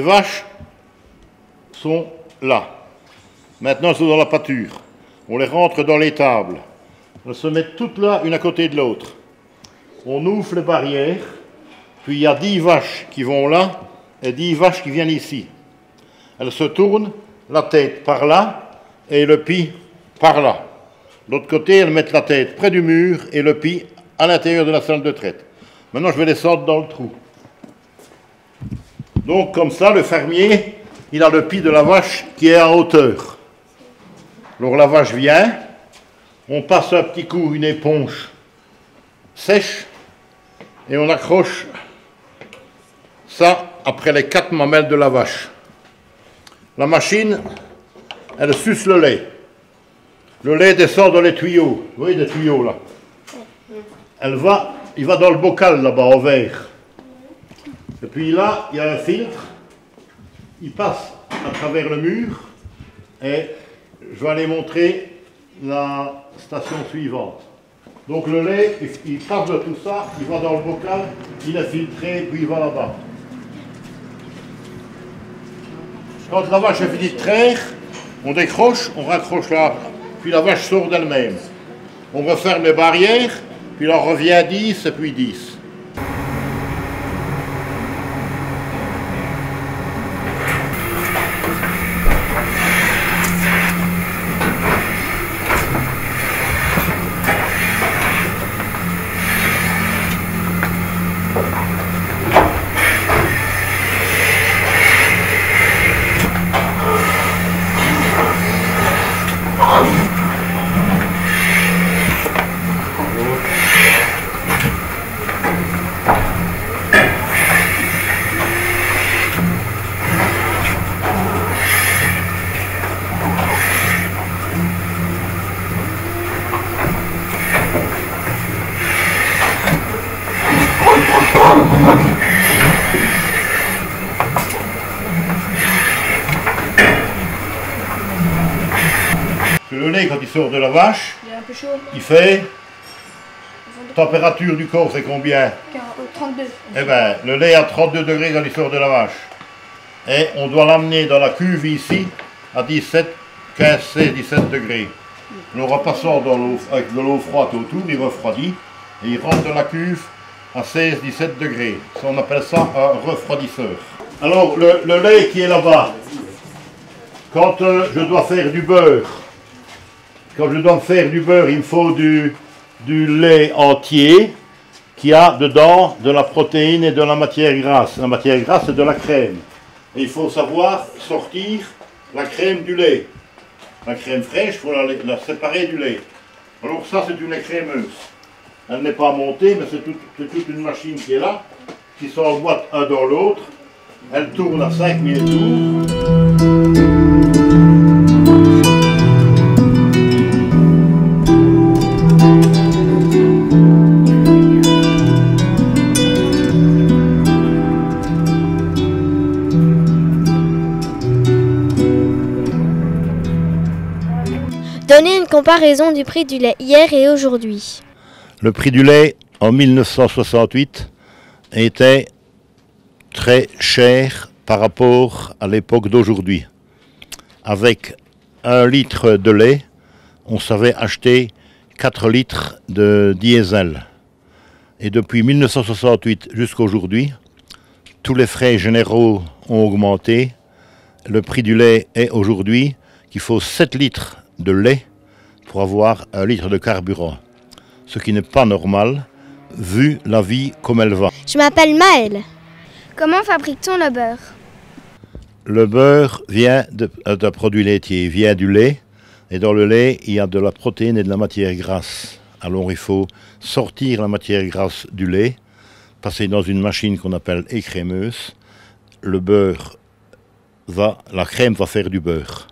vaches sont là. Maintenant, elles sont dans la pâture. On les rentre dans l'étable. Elles se mettent toutes là, une à côté de l'autre. On ouvre les barrières, puis il y a 10 vaches qui vont là et 10 vaches qui viennent ici. Elles se tournent, la tête par là et le pis par là. De l'autre côté, elles mettent la tête près du mur et le pis à l'intérieur de la salle de traite. Maintenant, je vais les sortir dans le trou. Donc, comme ça, le fermier, il a le pis de la vache qui est en hauteur. Alors, la vache vient, on passe un petit coup, une éponge sèche, et on accroche ça après les 4 mamelles de la vache. La machine, elle suce le lait. Le lait descend dans les tuyaux. Vous voyez des tuyaux là. Il va dans le bocal là-bas en verre. Et puis là, il y a un filtre. Il passe à travers le mur. Et je vais aller montrer la station suivante. Donc le lait, il passe de tout ça, il va dans le bocal, il est filtré, puis il va là-bas. Quand la vache est finie de traire, on décroche, on raccroche là, puis la vache sort d'elle-même. On referme les barrières, puis il en revient 10 et puis 10. Le lait, quand il sort de la vache, il fait... Température du corps, c'est combien? 32. Eh bien, le lait à 32 degrés quand il sort de la vache. Et on doit l'amener dans la cuve ici, à 17, 15, 16, 17 degrés. On repassant dans l'eau, avec de l'eau froide autour, il refroidit, et il rentre dans la cuve à 16, 17 degrés. Ça, on appelle ça un refroidisseur. Alors, le lait qui est là-bas, quand je dois faire du beurre, il me faut du lait entier qui a dedans de la protéine et de la matière grasse. La matière grasse, c'est de la crème. Et il faut savoir sortir la crème du lait. La crème fraîche, il faut la séparer du lait. Alors ça, c'est une écrémeuse. Elle n'est pas montée, mais c'est toute une machine qui est là, qui s'emboîte un dans l'autre. Elle tourne à 5000 tours. Donnez une comparaison du prix du lait hier et aujourd'hui. Le prix du lait en 1968 était très cher par rapport à l'époque d'aujourd'hui. Avec 1 litre de lait, on savait acheter 4 litres de diesel. Et depuis 1968 jusqu'à aujourd'hui, tous les frais généraux ont augmenté. Le prix du lait est aujourd'hui qu'il faut 7 litres de lait pour avoir 1 litre de carburant. Ce qui n'est pas normal, vu la vie comme elle va. Je m'appelle Maëlle. Comment fabrique-t-on le beurre? Le beurre vient d'un produit laitier, il vient du lait, et dans le lait, il y a de la protéine et de la matière grasse. Alors il faut sortir la matière grasse du lait, passer dans une machine qu'on appelle écrémeuse. Le beurre la crème va faire du beurre.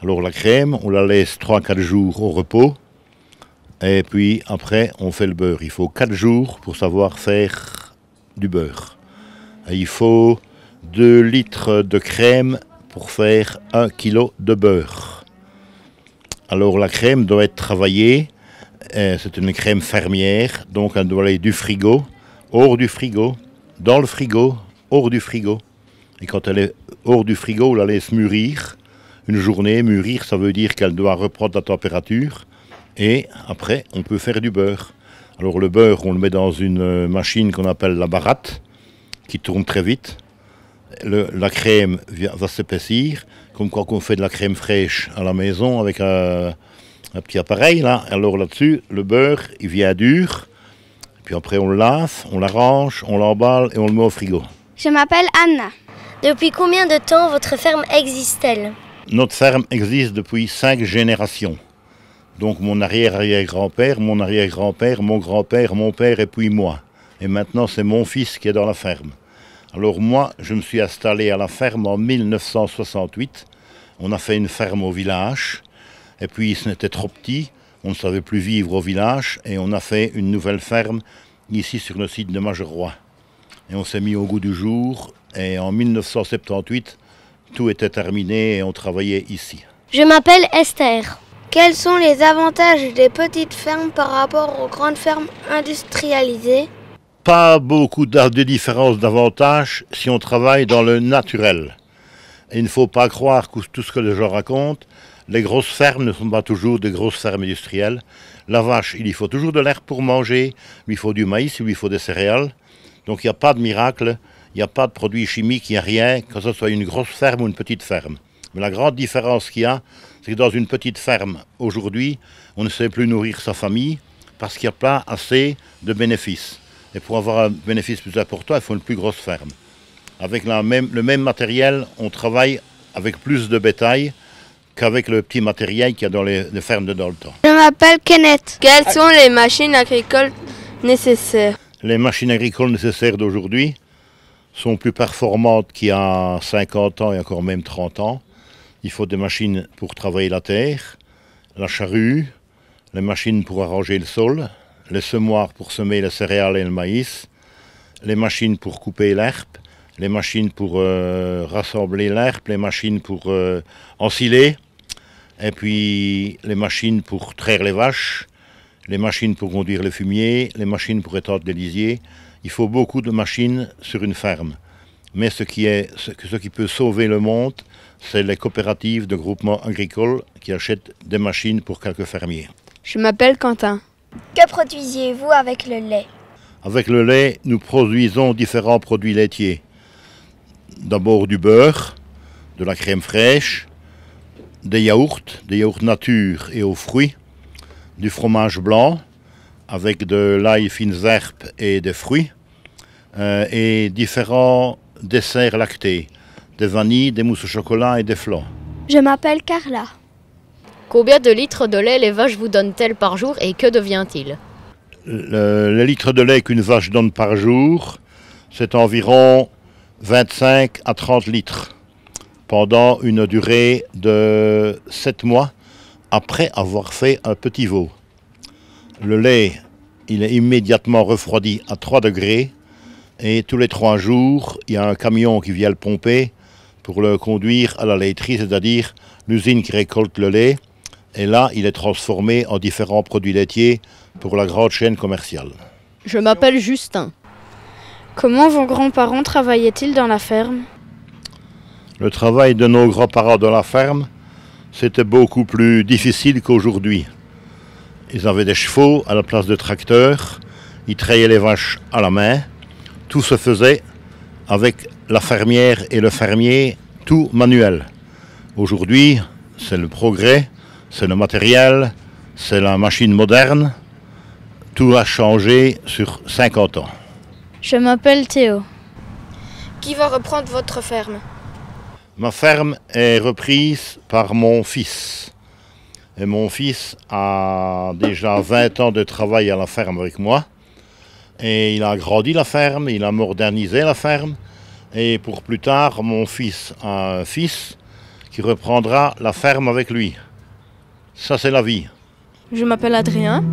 Alors la crème, on la laisse 3-4 jours au repos, et puis après on fait le beurre. Il faut 4 jours pour savoir faire du beurre. Et il faut 2 litres de crème pour faire 1 kg de beurre. Alors la crème doit être travaillée, c'est une crème fermière, donc elle doit aller du frigo, hors du frigo, dans le frigo, hors du frigo. Et quand elle est hors du frigo, on la laisse mûrir. Une journée, mûrir, ça veut dire qu'elle doit reprendre la température. Et après, on peut faire du beurre. Alors le beurre, on le met dans une machine qu'on appelle la baratte, qui tourne très vite. La crème va s'épaissir, comme quand on fait de la crème fraîche à la maison avec un petit appareil. Là. Alors là-dessus, le beurre, il vient dur. Puis après, on le lave, on l'arrange, on l'emballe et on le met au frigo. Je m'appelle Anna. Depuis combien de temps votre ferme existe-t-elle? Notre ferme existe depuis 5 générations. Donc mon arrière-arrière-grand-père, mon arrière-grand-père, mon grand-père, mon père et puis moi. Et maintenant, c'est mon fils qui est dans la ferme. Alors moi, je me suis installé à la ferme en 1968. On a fait une ferme au village. Et puis, ce n'était trop petit. On ne savait plus vivre au village. Et on a fait une nouvelle ferme ici sur le site de Majeroi. Et on s'est mis au goût du jour. Et en 1978, tout était terminé et on travaillait ici. Je m'appelle Esther. Quels sont les avantages des petites fermes par rapport aux grandes fermes industrialisées? Pas beaucoup de différence d'avantages si on travaille dans le naturel. Et il ne faut pas croire que tout ce que les gens racontent. Les grosses fermes ne sont pas toujours des grosses fermes industrielles. La vache, il y faut toujours de l'herbe pour manger, il lui faut du maïs, il lui faut des céréales. Donc il n'y a pas de miracle, il n'y a pas de produits chimiques, il n'y a rien, que ce soit une grosse ferme ou une petite ferme. Mais la grande différence qu'il y a, c'est que dans une petite ferme, aujourd'hui, on ne sait plus nourrir sa famille parce qu'il n'y a pas assez de bénéfices. Et pour avoir un bénéfice plus important, il faut une plus grosse ferme. Avec le même matériel, on travaille avec plus de bétail qu'avec le petit matériel qu'il y a dans les fermes de dans le temps. Je m'appelle Kenneth. Quelles sont les machines agricoles nécessaires? Les machines agricoles nécessaires d'aujourd'hui sont plus performantes qu'il y a 50 ans et encore même 30 ans. Il faut des machines pour travailler la terre, la charrue, les machines pour arranger le sol, les semoirs pour semer les céréales et le maïs, les machines pour couper l'herbe, les machines pour rassembler l'herbe, les machines pour ensiler, et puis les machines pour traire les vaches, les machines pour conduire le fumier, les machines pour étendre les lisiers. Il faut beaucoup de machines sur une ferme. Mais ce qui peut sauver le monde, c'est les coopératives de groupements agricoles qui achètent des machines pour quelques fermiers. Je m'appelle Quentin. Que produisiez-vous avec le lait? Avec le lait, nous produisons différents produits laitiers. D'abord du beurre, de la crème fraîche, des yaourts nature et aux fruits, du fromage blanc avec de l'ail fines herbes et des fruits, et différents desserts lactés, des vanilles, des mousses au chocolat et des flancs. Je m'appelle Carla. Combien de litres de lait les vaches vous donnent-elles par jour et que devient-il? Le litre de lait qu'une vache donne par jour, c'est environ 25 à 30 litres pendant une durée de 7 mois après avoir fait un petit veau. Le lait, il est immédiatement refroidi à 3 degrés et tous les 3 jours, il y a un camion qui vient le pomper pour le conduire à la laiterie, c'est-à-dire l'usine qui récolte le lait. Et là, il est transformé en différents produits laitiers pour la grande chaîne commerciale. Je m'appelle Justin. Comment vos grands-parents travaillaient-ils dans la ferme? Le travail de nos grands-parents dans la ferme, c'était beaucoup plus difficile qu'aujourd'hui. Ils avaient des chevaux à la place de tracteurs, ils traillaient les vaches à la main. Tout se faisait avec la fermière et le fermier, tout manuel. Aujourd'hui, c'est le progrès, c'est le matériel, c'est la machine moderne. Tout a changé sur 50 ans. Je m'appelle Théo. Qui va reprendre votre ferme? Ma ferme est reprise par mon fils. Et mon fils a déjà 20 ans de travail à la ferme avec moi. Et il a agrandi la ferme, il a modernisé la ferme. Et pour plus tard, mon fils a un fils qui reprendra la ferme avec lui. Ça, c'est la vie. Je m'appelle Adrien.